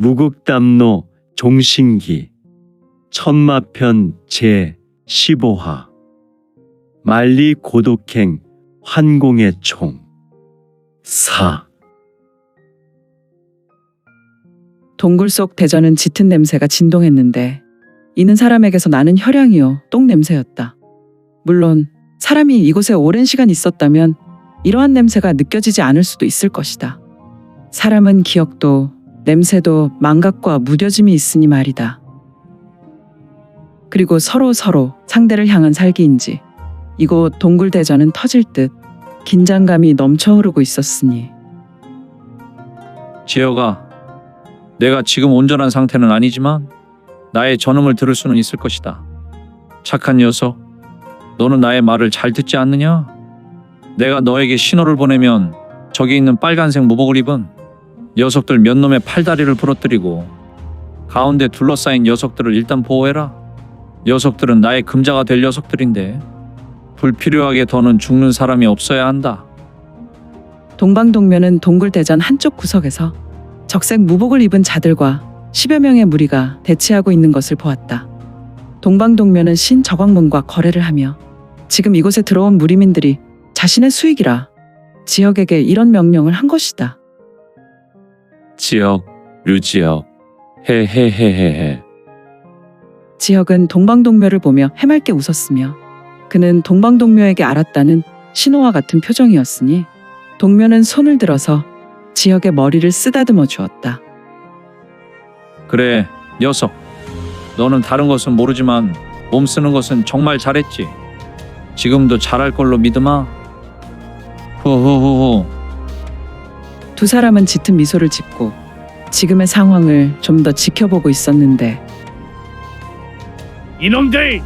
무극담노 종신기 천마편 제15화 만리 고독행 환공의 총 4. 동굴 속 대전은 짙은 냄새가 진동했는데 이는 사람에게서 나는 혈향이요 똥 냄새였다. 물론 사람이 이곳에 오랜 시간 있었다면 이러한 냄새가 느껴지지 않을 수도 있을 것이다. 사람은 기억도 냄새도 망각과 무뎌짐이 있으니 말이다. 그리고 서로 상대를 향한 살기인지 이곳 동굴 대전은 터질 듯 긴장감이 넘쳐 흐르고 있었으니. 지혁아, 내가 지금 온전한 상태는 아니지만 나의 전음을 들을 수는 있을 것이다. 착한 녀석, 너는 나의 말을 잘 듣지 않느냐? 내가 너에게 신호를 보내면 저기 있는 빨간색 무복을 입은 녀석들 몇 놈의 팔다리를 부러뜨리고 가운데 둘러싸인 녀석들을 일단 보호해라. 녀석들은 나의 금자가 될 녀석들인데 불필요하게 더는 죽는 사람이 없어야 한다. 동방동면은 동굴 대전 한쪽 구석에서 적색 무복을 입은 자들과 10여 명의 무리가 대치하고 있는 것을 보았다. 동방동면은 신저광문과 거래를 하며 지금 이곳에 들어온 무리민들이 자신의 수익이라 지역에게 이런 명령을 한 것이다. 지혁, 류지혁, 헤헤헤헤헤. 지혁은 동방동묘를 보며 해맑게 웃었으며 그는 동방동묘에게 알았다는 신호와 같은 표정이었으니 동묘는 손을 들어서 지혁의 머리를 쓰다듬어 주었다. 그래, 녀석. 너는 다른 것은 모르지만 몸 쓰는 것은 정말 잘했지. 지금도 잘할 걸로 믿으마. 후후후후. 두 사람은 짙은 미소를 짓고 지금의 상황을 좀 더 지켜보고 있었는데 이놈들!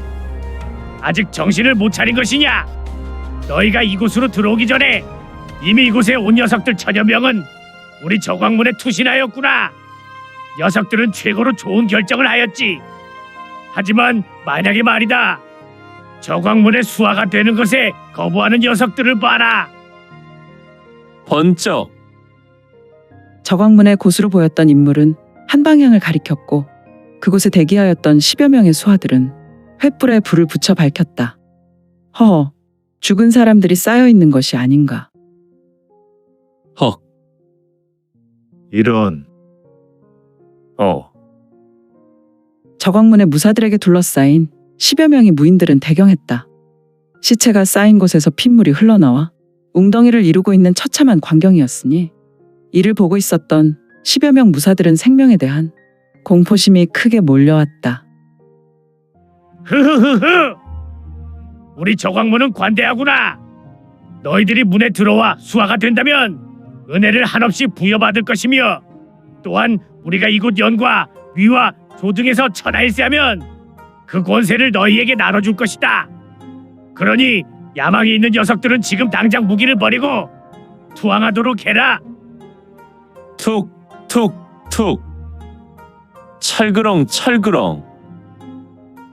아직 정신을 못 차린 것이냐? 너희가 이곳으로 들어오기 전에 이미 이곳에 온 녀석들 천여 명은 우리 저광문에 투신하였구나. 녀석들은 최고로 좋은 결정을 하였지. 하지만 만약에 말이다, 저광문의 수하가 되는 것에 거부하는 녀석들을 봐라. 번쩍. 저광문의 고수로 보였던 인물은 한 방향을 가리켰고 그곳에 대기하였던 10여 명의 수하들은 횃불에 불을 붙여 밝혔다. 허허, 죽은 사람들이 쌓여 있는 것이 아닌가. 헉. 이런. 저광문의 무사들에게 둘러싸인 10여 명의 무인들은 대경했다. 시체가 쌓인 곳에서 핏물이 흘러나와 웅덩이를 이루고 있는 처참한 광경이었으니 이를 보고 있었던 10여 명 무사들은 생명에 대한 공포심이 크게 몰려왔다. 흐흐흐흐! 우리 저광문은 관대하구나. 너희들이 문에 들어와 수하가 된다면 은혜를 한없이 부여받을 것이며 또한 우리가 이곳 연과 위와 조등에서 천하일세하면 그 권세를 너희에게 나눠줄 것이다. 그러니 야망이 있는 녀석들은 지금 당장 무기를 버리고 투항하도록 해라. 툭, 툭, 툭. 찰그렁, 찰그렁.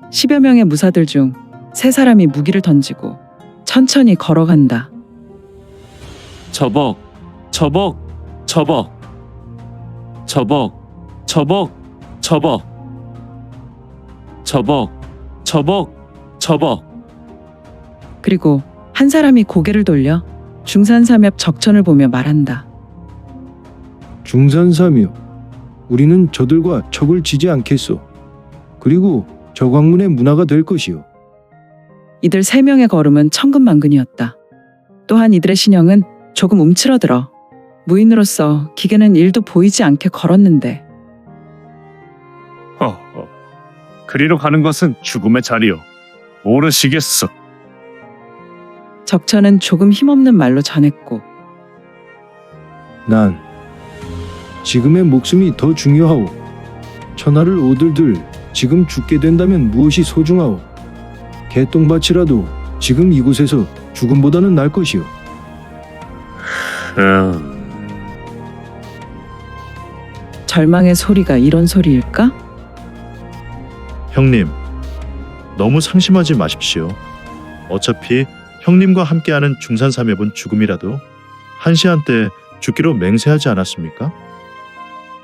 10여 명의 무사들 중 3사람이 무기를 던지고 천천히 걸어간다. 저벅, 저벅, 저벅. 저벅, 저벅, 저벅. 저벅, 저벅, 저벅. 그리고 한 사람이 고개를 돌려 중산삼엽 적천을 보며 말한다. 중산삼여, 우리는 저들과 척을 지지 않겠소. 그리고 저광문의 문화가 될 것이요. 이들 3명의 걸음은 천근만근이었다. 또한 이들의 신형은 조금 움츠러들어 무인으로서 기계는 일도 보이지 않게 걸었는데 그리로 가는 것은 죽음의 자리요. 모르시겠소. 적천은 조금 힘없는 말로 전했고 난 지금의 목숨이 더 중요하오. 천하를 오들들 지금 죽게 된다면 무엇이 소중하오. 개똥밭이라도 지금 이곳에서 죽음보다는 날 것이오. 절망의 소리가 이런 소리일까? 형님, 너무 상심하지 마십시오. 어차피 형님과 함께하는 중산삼엽은 죽음이라도 한시한 때 죽기로 맹세하지 않았습니까?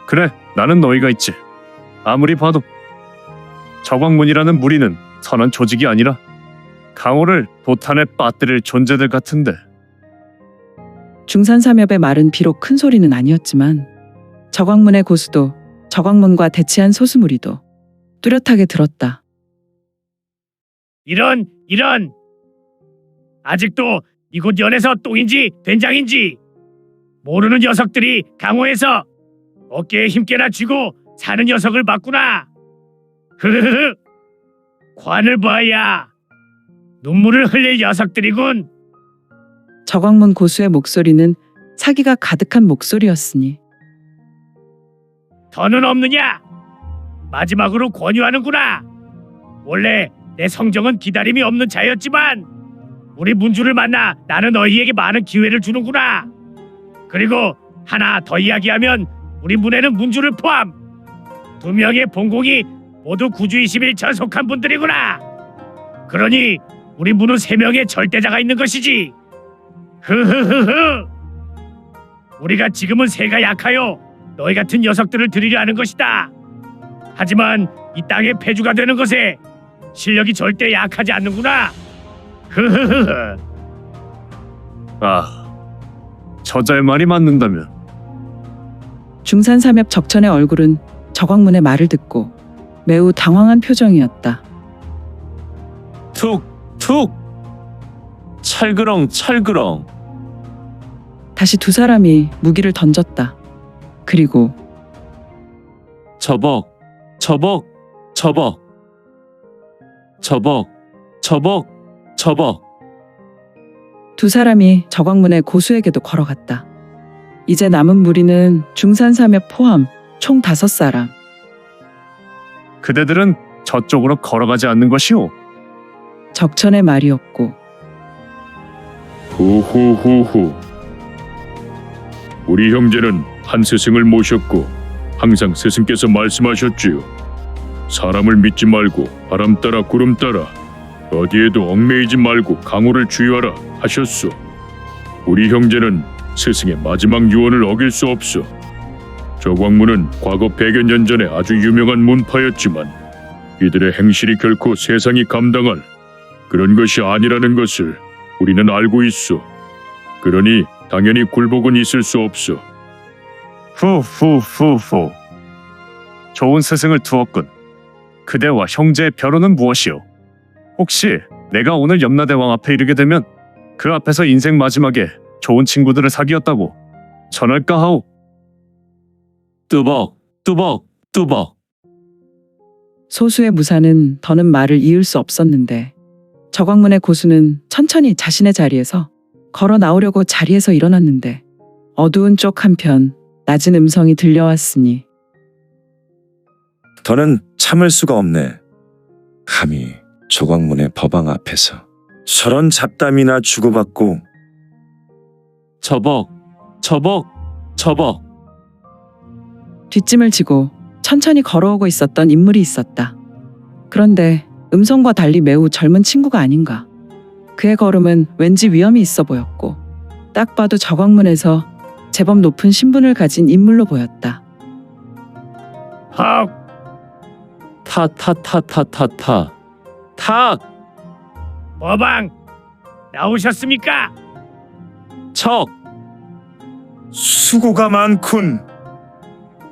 그래, 나는 너희가 있지. 아무리 봐도 저광문이라는 무리는 선한 조직이 아니라 강호를 도탄에 빠뜨릴 존재들 같은데. 중산삼협의 말은 비록 큰 소리는 아니었지만 저광문의 고수도 저광문과 대치한 소수무리도 뚜렷하게 들었다. 이런 아직도 이곳 연에서 똥인지 된장인지 모르는 녀석들이 강호에서 어깨에 힘께나 쥐고 사는 녀석을 봤구나. 흐흐흐. 관을 봐야 눈물을 흘릴 녀석들이군. 저광문 고수의 목소리는 사기가 가득한 목소리였으니 더는 없느냐? 마지막으로 권유하는구나. 원래 내 성정은 기다림이 없는 자였지만 우리 문주를 만나 나는 너희에게 많은 기회를 주는구나. 그리고 하나 더 이야기하면 우리 문에는 문주를 포함 2명의 본공이 모두 구주 21처 속한 분들이구나. 그러니 우리 문은 3명의 절대자가 있는 것이지. 흐흐흐흐. 우리가 지금은 새가 약하여 너희 같은 녀석들을 들이려 하는 것이다. 하지만 이 땅의 폐주가 되는 것에 실력이 절대 약하지 않는구나. 흐흐흐흐. 아, 저자의 말이 맞는다면 중산삼협 적천의 얼굴은 저광문의 말을 듣고 매우 당황한 표정이었다. 툭툭 찰그렁 다시 두 사람이 무기를 던졌다. 그리고 저벅 두 사람이 저광문의 고수에게도 걸어갔다. 이제 남은 무리는 중산삼협 포함 총 5사람. 그대들은 저쪽으로 걸어가지 않는 것이오. 적천의 말이었고 후후후후. 우리 형제는 한 스승을 모셨고 항상 스승께서 말씀하셨지요. 사람을 믿지 말고 바람 따라 구름 따라 어디에도 얽매이지 말고 강호를 주의하라 하셨소. 우리 형제는 스승의 마지막 유언을 어길 수 없어. 저광문은 과거 100여 년 전에 아주 유명한 문파였지만 이들의 행실이 결코 세상이 감당할 그런 것이 아니라는 것을 우리는 알고 있어. 그러니 당연히 굴복은 있을 수 없어. 후후후후. 좋은 스승을 두었군. 그대와 형제의 별호는 무엇이오? 혹시 내가 오늘 염라대왕 앞에 이르게 되면 그 앞에서 인생 마지막에 좋은 친구들을 사귀었다고 전할까 하오? 뚜벅 소수의 무사는 더는 말을 이을 수 없었는데 저광문의 고수는 천천히 자신의 자리에서 걸어 나오려고 자리에서 일어났는데 어두운 쪽 한편 낮은 음성이 들려왔으니 더는 참을 수가 없네. 감히 조광문의 법왕 앞에서 저런 잡담이나 주고받고. 저벅 뒷짐을 지고 천천히 걸어오고 있었던 인물이 있었다. 그런데 음성과 달리 매우 젊은 친구가 아닌가. 그의 걸음은 왠지 위험이 있어 보였고 딱 봐도 저광문에서 제법 높은 신분을 가진 인물로 보였다. 헉. 탁 법왕 나오셨습니까? 척 수고가 많군.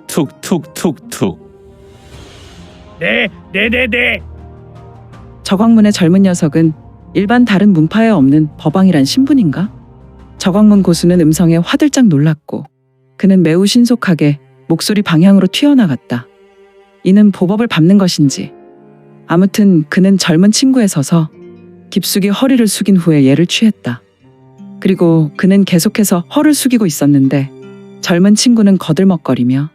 툭툭툭툭 네네네네. 저광문의 젊은 녀석은 일반 다른 문파에 없는 법왕이란 신분인가? 저광문 고수는 음성에 화들짝 놀랐고 그는 매우 신속하게 목소리 방향으로 튀어나갔다. 이는 보법을 밟는 것인지 아무튼 그는 젊은 친구에 서서 깊숙이 허리를 숙인 후에 예를 취했다. 그리고 그는 계속해서 허를 숙이고 있었는데 젊은 친구는 거들먹거리며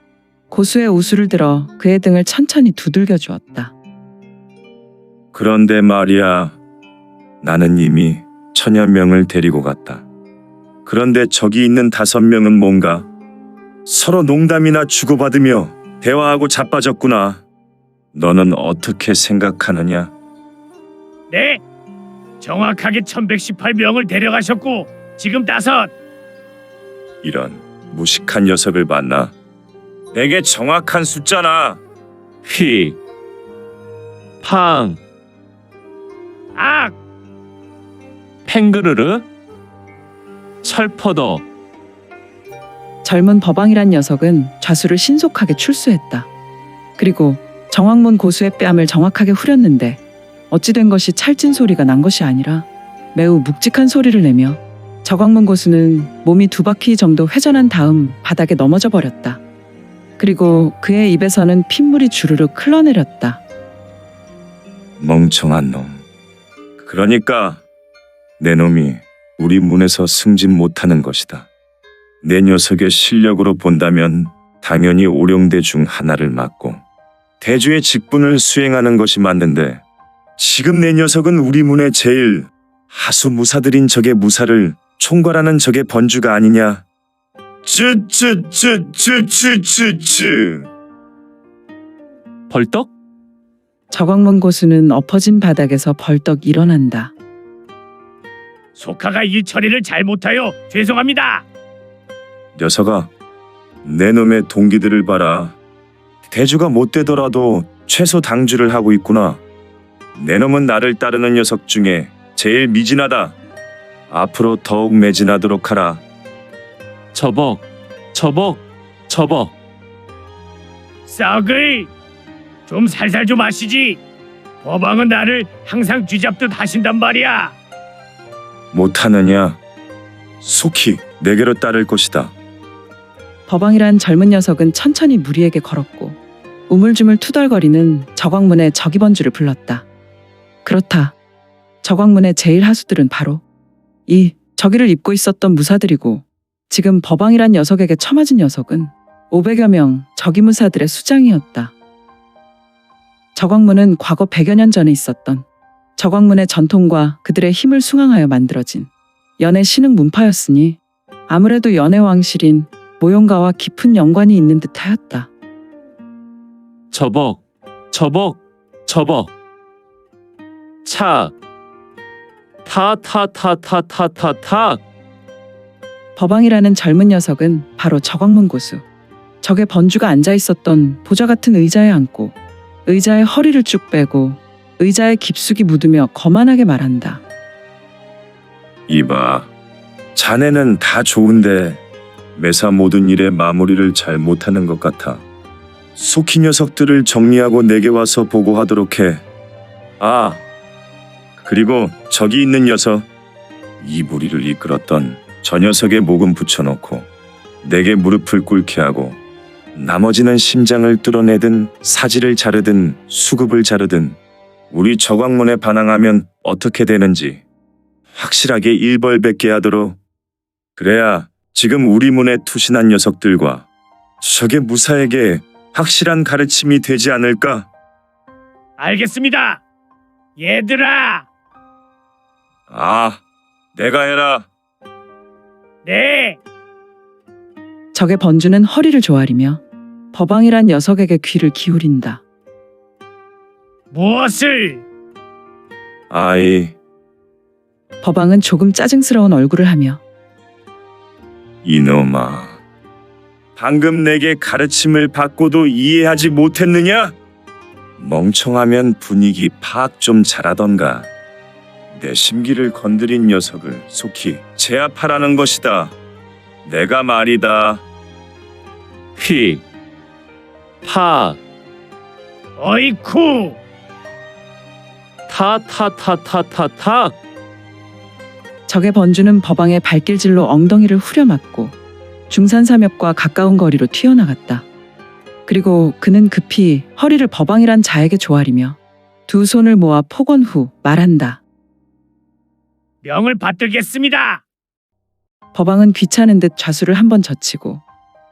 고수의 우수를 들어 그의 등을 천천히 두들겨 주었다. 그런데 말이야, 나는 이미 1000여 명을 데리고 갔다. 그런데 저기 있는 5명은 뭔가 서로 농담이나 주고받으며 대화하고 자빠졌구나. 너는 어떻게 생각하느냐? 네. 정확하게 1118명을 데려가셨고 지금 5. 이런 무식한 녀석을 만나. 내게 정확한 숫자나. 휙, 팡, 악! 팽그르르, 철퍼덕. 젊은 법왕이란 녀석은 좌수를 신속하게 출수했다. 그리고 정황문 고수의 뺨을 정확하게 후렸는데 어찌 된 것이 찰진 소리가 난 것이 아니라 매우 묵직한 소리를 내며 정황문 고수는 몸이 2바퀴 정도 회전한 다음 바닥에 넘어져 버렸다. 그리고 그의 입에서는 핏물이 주르륵 흘러내렸다. 멍청한 놈. 그러니까 내 놈이 우리 문에서 승진 못하는 것이다. 내 녀석의 실력으로 본다면 당연히 오령대 중 하나를 맡고 대주의 직분을 수행하는 것이 맞는데 지금 내 녀석은 우리 문의 제일 하수 무사들인 적의 무사를 총괄하는 적의 번주가 아니냐. 쯔쯔쯔쯔쯔쯔쯔. 벌떡? 정황문 고수는 엎어진 바닥에서 벌떡 일어난다. 소카가 일 처리를 잘못하여 죄송합니다. 녀석아, 내 놈의 동기들을 봐라. 대주가 못 되더라도 최소 당주를 하고 있구나. 내 놈은 나를 따르는 녀석 중에 제일 미진하다. 앞으로 더욱 매진하도록 하라. 저벅, 저벅, 저벅. 썩을! 좀 살살 좀 하시지. 법왕은 나를 항상 쥐잡듯 하신단 말이야. 못하느냐? 속히 내게로 따를 것이다. 법왕이란 젊은 녀석은 천천히 무리에게 걸었고 우물쭈물 투덜거리는 저광문의 저기번주를 불렀다. 그렇다. 저광문의 제일 하수들은 바로 이 저기를 입고 있었던 무사들이고 지금 법왕이란 녀석에게 처맞은 녀석은 500여 명 저기무사들의 수장이었다. 저광문은 과거 100여 년 전에 있었던 저광문의 전통과 그들의 힘을 숭앙하여 만들어진 연애 신흥 문파였으니 아무래도 연애 왕실인 모용가와 깊은 연관이 있는 듯하였다. 저벅, 저벅, 저벅. 착. 타타타타타타탁. 법왕이라는 젊은 녀석은 바로 저광문 고수. 적의 번주가 앉아있었던 보좌 같은 의자에 앉고 의자의 허리를 쭉 빼고 의자에 깊숙이 묻으며 거만하게 말한다. 이봐, 자네는 다 좋은데 매사 모든 일의 마무리를 잘 못하는 것 같아. 속히 녀석들을 정리하고 내게 와서 보고하도록 해. 아, 그리고 저기 있는 녀석, 이 무리를 이끌었던 저 녀석의 목은 붙여놓고 내게 무릎을 꿇게 하고 나머지는 심장을 뚫어내든 사지를 자르든 수급을 자르든 우리 저광문에 반항하면 어떻게 되는지 확실하게 일벌백계 하도록. 그래야 지금 우리 문에 투신한 녀석들과 적의 무사에게 확실한 가르침이 되지 않을까? 알겠습니다. 얘들아. 아, 내가 해라. 네. 적의 번주는 허리를 조아리며 법왕이란 녀석에게 귀를 기울인다. 무엇을? 아이, 법왕은 조금 짜증스러운 얼굴을 하며 이놈아, 방금 내게 가르침을 받고도 이해하지 못했느냐? 멍청하면 분위기 파악 좀 잘하던가. 내 심기를 건드린 녀석을 속히 제압하라는 것이다. 내가 말이다. 휙, 팍. 어이쿠. 타타타타타탁. 적의 번주는 법왕의 발길질로 엉덩이를 후려맞고 중산삼엽과 가까운 거리로 튀어나갔다. 그리고 그는 급히 허리를 법왕이란 자에게 조아리며 두 손을 모아 폭언 후 말한다. 명을 받들겠습니다. 법왕은 귀찮은 듯 좌수를 한번 젖히고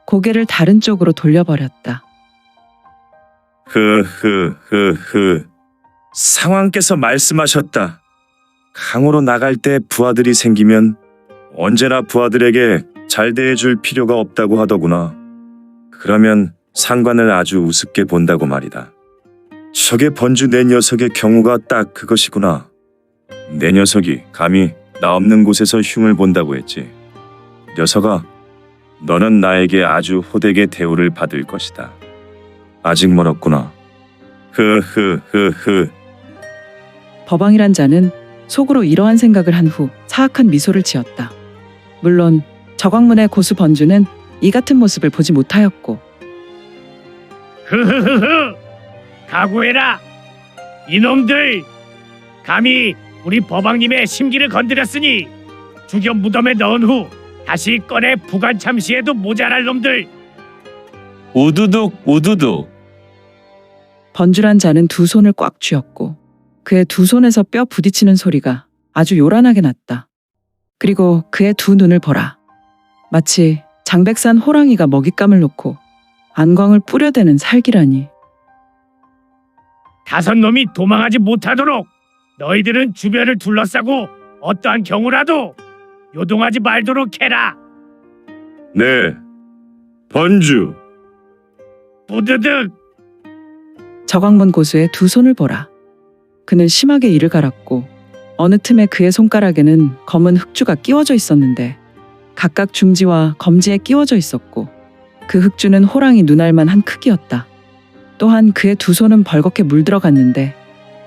고개를 다른 쪽으로 돌려버렸다. 상왕께서 말씀하셨다. 강으로 나갈 때 부하들이 생기면 언제나 부하들에게 잘 대해줄 필요가 없다고 하더구나. 그러면 상관을 아주 우습게 본다고 말이다. 적의 번주 내 녀석의 경우가 딱 그것이구나. 내 녀석이 감히 나 없는 곳에서 흉을 본다고 했지. 녀석아, 너는 나에게 아주 호되게 대우를 받을 것이다. 아직 멀었구나. 흐흐흐흐. 법왕이란 자는 속으로 이러한 생각을 한 후 사악한 미소를 지었다. 물론 저광문의 고수 번주는 이 같은 모습을 보지 못하였고 흐흐흐흐. 각오해라. 이놈들 감히 우리 법왕님의 심기를 건드렸으니 죽여 무덤에 넣은 후 다시 꺼내 부관 참시해도 모자랄 놈들. 우두둑 우두둑. 번주란 자는 두 손을 꽉 쥐었고 그의 두 손에서 뼈 부딪히는 소리가 아주 요란하게 났다. 그리고 그의 두 눈을 보라. 마치 장백산 호랑이가 먹잇감을 놓고 안광을 뿌려대는 살기라니. 다섯 놈이 도망하지 못하도록 너희들은 주변을 둘러싸고 어떠한 경우라도 요동하지 말도록 해라. 네, 번주. 부드득. 저광문 고수의 두 손을 보라. 그는 심하게 이를 갈았고 어느 틈에 그의 손가락에는 검은 흑주가 끼워져 있었는데 각각 중지와 검지에 끼워져 있었고 그 흑주는 호랑이 눈알만한 크기였다. 또한 그의 두 손은 벌겋게 물들어갔는데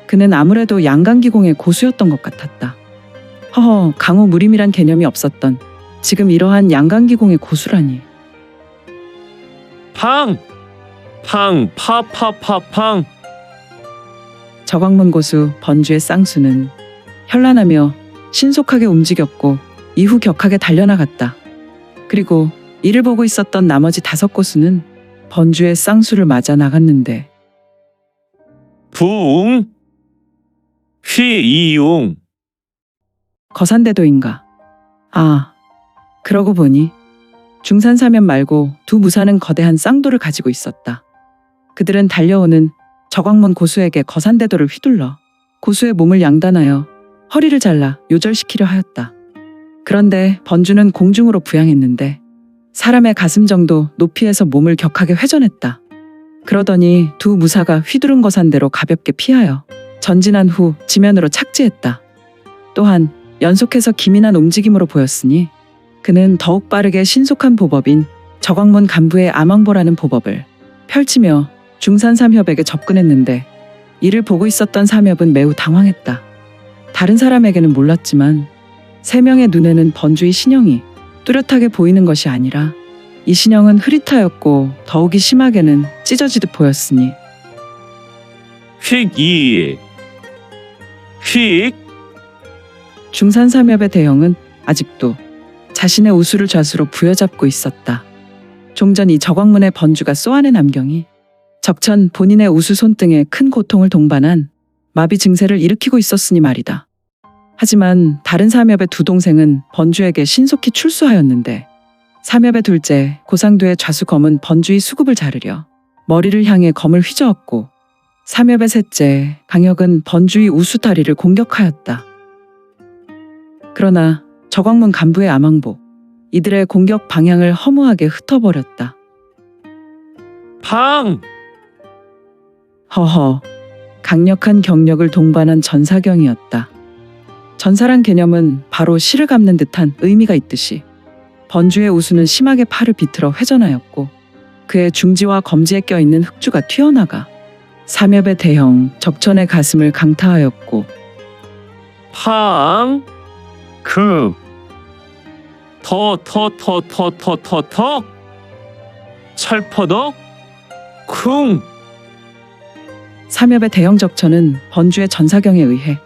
그는 아무래도 양강기공의 고수였던 것 같았다. 허허, 강호 무림이란 개념이 없었던 지금 이러한 양강기공의 고수라니. 팡! 팡! 파파파팡! 저광문 고수 번주의 쌍수는 현란하며 신속하게 움직였고 이후 격하게 달려나갔다. 그리고 이를 보고 있었던 나머지 다섯 고수는 번주의 쌍수를 맞아 나갔는데 부웅! 휘이웅! 거산대도인가? 아, 그러고 보니 중산사면 말고 두 무사는 거대한 쌍도를 가지고 있었다. 그들은 달려오는 저광문 고수에게 거산대도를 휘둘러 고수의 몸을 양단하여 허리를 잘라 요절시키려 하였다. 그런데 번주는 공중으로 부양했는데 사람의 가슴 정도 높이에서 몸을 격하게 회전했다. 그러더니 두 무사가 휘두른 거산대로 가볍게 피하여 전진한 후 지면으로 착지했다. 또한 연속해서 기민한 움직임으로 보였으니 그는 더욱 빠르게 신속한 보법인 저광문 간부의 아망보라는 보법을 펼치며 중산삼협에게 접근했는데 이를 보고 있었던 삼협은 매우 당황했다. 다른 사람에게는 몰랐지만 세 명의 눈에는 번주의 신형이 뚜렷하게 보이는 것이 아니라 이 신형은 흐릿하였고 더욱이 심하게는 찢어지듯 보였으니 휙이! 휙! 중산삼협의 대형은 아직도 자신의 우수를 좌수로 부여잡고 있었다. 좀 전 이 저광문의 번주가 쏘아낸 암경이 적천 본인의 우수 손등에 큰 고통을 동반한 마비 증세를 일으키고 있었으니 말이다. 하지만 다른 삼협의 두 동생은 번주에게 신속히 출수하였는데 삼협의 둘째 고상두의 좌수검은 번주의 수급을 자르려 머리를 향해 검을 휘저었고 삼협의 셋째 강혁은 번주의 우수다리를 공격하였다. 그러나 저광문 간부의 아망보 이들의 공격 방향을 허무하게 흩어버렸다. 팡! 허허, 강력한 경력을 동반한 전사경이었다. 전사란 개념은 바로 실을 감는 듯한 의미가 있듯이 번주의 우수는 심하게 팔을 비틀어 회전하였고 그의 중지와 검지에 껴있는 흑주가 튀어나가 삼협의 대형 적천의 가슴을 강타하였고 팡! 크. 턱 철퍼덕 쿵! 삼협의 대형 적천은 번주의 전사경에 의해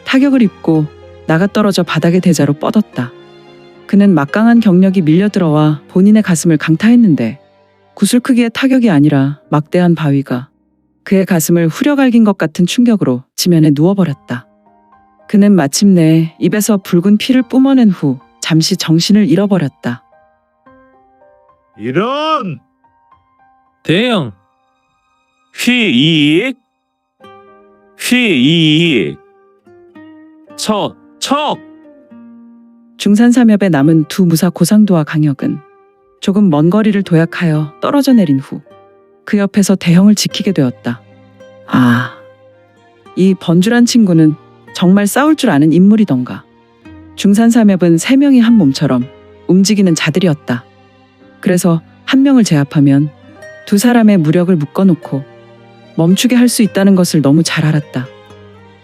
타격을 입고 나가떨어져 바닥의 대자로 뻗었다. 그는 막강한 경력이 밀려들어와 본인의 가슴을 강타했는데 구슬 크기의 타격이 아니라 막대한 바위가 그의 가슴을 후려갈긴 것 같은 충격으로 지면에 누워버렸다. 그는 마침내 입에서 붉은 피를 뿜어낸 후 잠시 정신을 잃어버렸다. 이런. 대형 휘익 척 중산삼협에 남은 두 무사 고상도와 강혁은 조금 먼 거리를 도약하여 떨어져 내린 후 그 옆에서 대형을 지키게 되었다. 아, 이 번주란 친구는 정말 싸울 줄 아는 인물이던가. 중산삼협은 세 명이 한 몸처럼 움직이는 자들이었다. 그래서 한 명을 제압하면 두 사람의 무력을 묶어놓고 멈추게 할 수 있다는 것을 너무 잘 알았다.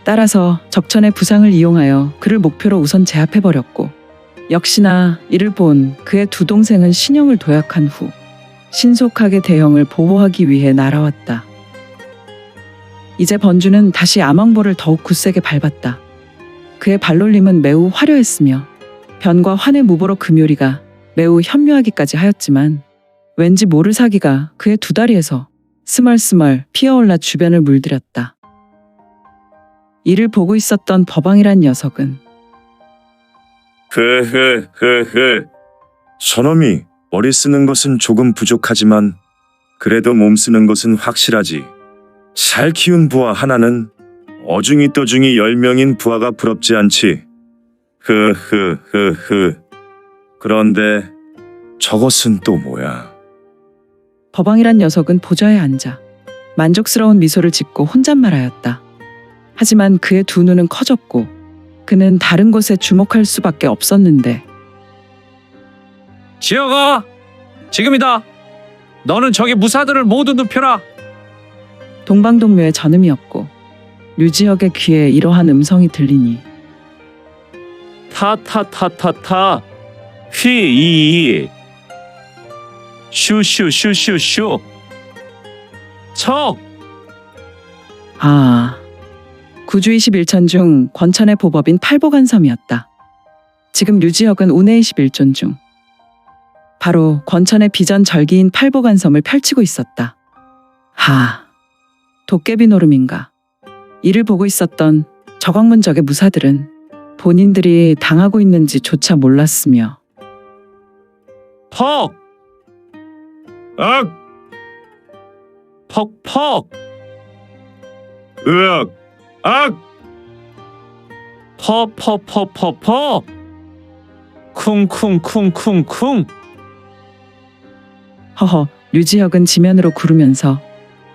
따라서 적천의 부상을 이용하여 그를 목표로 우선 제압해버렸고, 역시나 이를 본 그의 두 동생은 신형을 도약한 후 신속하게 대형을 보호하기 위해 날아왔다. 이제 번주는 다시 아망볼을 더욱 굳세게 밟았다. 그의 발놀림은 매우 화려했으며 변과 환의 무보로 금요리가 매우 현묘하기까지 하였지만, 왠지 모를 사기가 그의 두 다리에서 스멀스멀 피어올라 주변을 물들였다. 이를 보고 있었던 법왕이란 녀석은 저놈이 머리 쓰는 것은 조금 부족하지만 그래도 몸 쓰는 것은 확실하지. 잘 키운 부하 하나는 어중이 떠중이 10명인 부하가 부럽지 않지. 그런데 저것은 또 뭐야? 법왕이란 녀석은 보좌에 앉아 만족스러운 미소를 짓고 혼잣말하였다. 하지만 그의 두 눈은 커졌고 그는 다른 곳에 주목할 수밖에 없었는데, 지혁아, 지금이다. 너는 저기 무사들을 모두 눕혀라. 동방동묘의 전음이었고 류지혁의 귀에 이러한 음성이 들리니 타타타타타 휘이 슈슈슈슈슈 척 구주 21천 중 권천의 보법인 팔보간섬이었다. 지금 류지혁은 운해 21존 중 바로 권천의 비전 절기인 팔보간섬을 펼치고 있었다. 도깨비 노름인가. 이를 보고 있었던 저광문적의 무사들은 본인들이 당하고 있는지조차 몰랐으며 퍽 퍽퍽 퍼퍼퍼퍼퍼 쿵쿵쿵쿵쿵. 허허, 류지혁은 지면으로 구르면서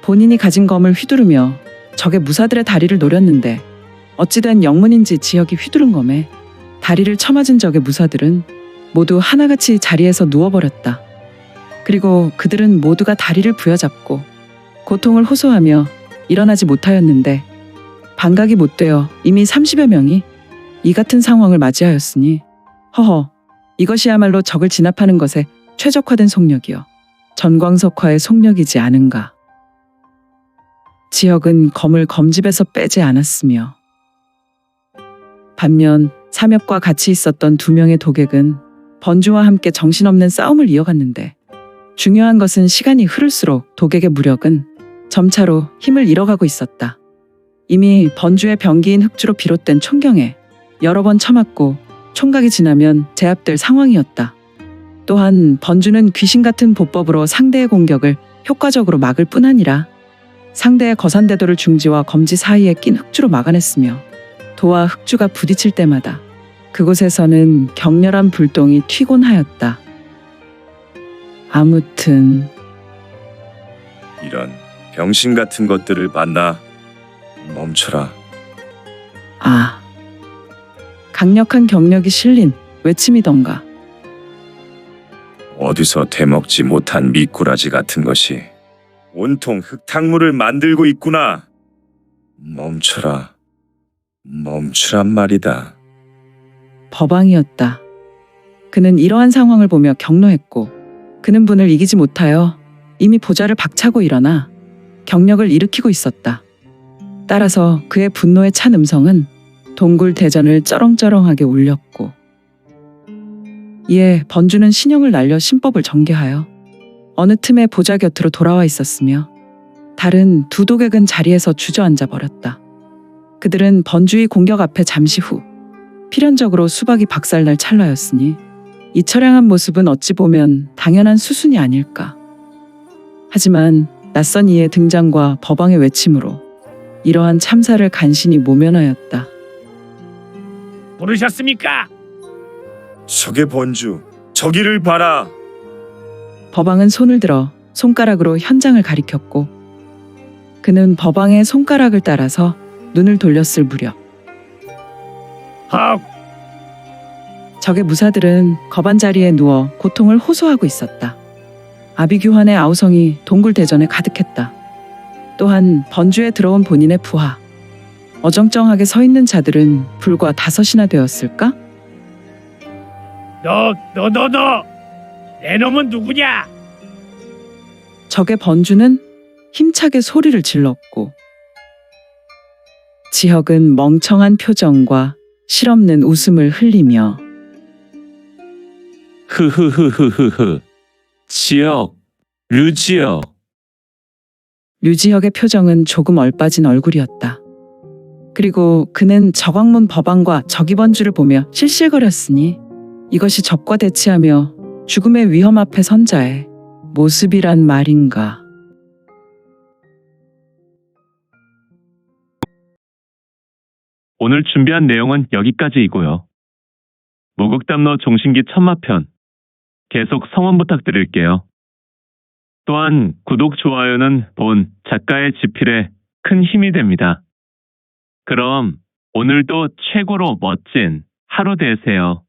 본인이 가진 검을 휘두르며 적의 무사들의 다리를 노렸는데, 어찌된 영문인지 지혁이 휘두른 검에 다리를 쳐맞은 적의 무사들은 모두 하나같이 자리에서 누워버렸다. 그리고 그들은 모두가 다리를 부여잡고 고통을 호소하며 일어나지 못하였는데, 반각이 못되어 이미 30여 명이 이 같은 상황을 맞이하였으니 이것이야말로 적을 진압하는 것에 최적화된 속력이요 전광석화의 속력이지 않은가. 지혁은 검을 검집에서 빼지 않았으며, 반면 삼엽과 같이 있었던 두 명의 도객은 번주와 함께 정신없는 싸움을 이어갔는데, 중요한 것은 시간이 흐를수록 도객의 무력은 점차로 힘을 잃어가고 있었다. 이미 번주의 병기인 흑주로 비롯된 총경에 여러 번 쳐맞고 총각이 지나면 제압될 상황이었다. 또한 번주는 귀신 같은 보법으로 상대의 공격을 효과적으로 막을 뿐 아니라 상대의 거산대도를 중지와 검지 사이에 낀 흑주로 막아냈으며, 도와 흑주가 부딪힐 때마다 그곳에서는 격렬한 불똥이 튀곤 하였다. 아무튼 이런 병신 같은 것들을 봤나? 멈춰라. 강력한 경력이 실린 외침이던가. 어디서 대먹지 못한 미꾸라지 같은 것이 온통 흙탕물을 만들고 있구나. 멈춰라. 멈추란 말이다. 법왕이었다. 그는 이러한 상황을 보며 격노했고, 그는 분을 이기지 못하여 이미 보좌를 박차고 일어나 경력을 일으키고 있었다. 따라서 그의 분노에 찬 음성은 동굴 대전을 쩌렁쩌렁하게 울렸고, 이에 번주는 신형을 날려 신법을 전개하여 어느 틈에 보좌 곁으로 돌아와 있었으며, 다른 두 도객은 자리에서 주저앉아 버렸다. 그들은 번주의 공격 앞에 잠시 후 필연적으로 수박이 박살날 찰나였으니 이 처량한 모습은 어찌 보면 당연한 수순이 아닐까. 하지만 낯선 이의 등장과 법왕의 외침으로 이러한 참사를 간신히 모면하였다. 부르셨습니까? 저게 번주, 저기를 봐라. 법왕은 손을 들어 손가락으로 현장을 가리켰고, 그는 법왕의 손가락을 따라서 눈을 돌렸을 무렵 적의 무사들은 거반 자리에 누워 고통을 호소하고 있었다. 아비규환의 아우성이 동굴대전에 가득했다. 또한 번주에 들어온 본인의 부하. 어정쩡하게 서 있는 자들은 불과 5이나 되었을까? 너! 내 놈은 누구냐? 적의 번주는 힘차게 소리를 질렀고 지혁은 멍청한 표정과 실없는 웃음을 흘리며 흐흐흐흐흐흐. 지역, 류지역. 류지혁의 표정은 조금 얼빠진 얼굴이었다. 그리고 그는 저광문 법왕과 적이번주를 보며 실실거렸으니 이것이 적과 대치하며 죽음의 위험 앞에 선 자의 모습이란 말인가. 오늘 준비한 내용은 여기까지이고요. 무극담러 종신기 천마편 계속 성원 부탁드릴게요. 또한 구독, 좋아요는 본 작가의 지필에 큰 힘이 됩니다. 그럼 오늘도 최고로 멋진 하루 되세요.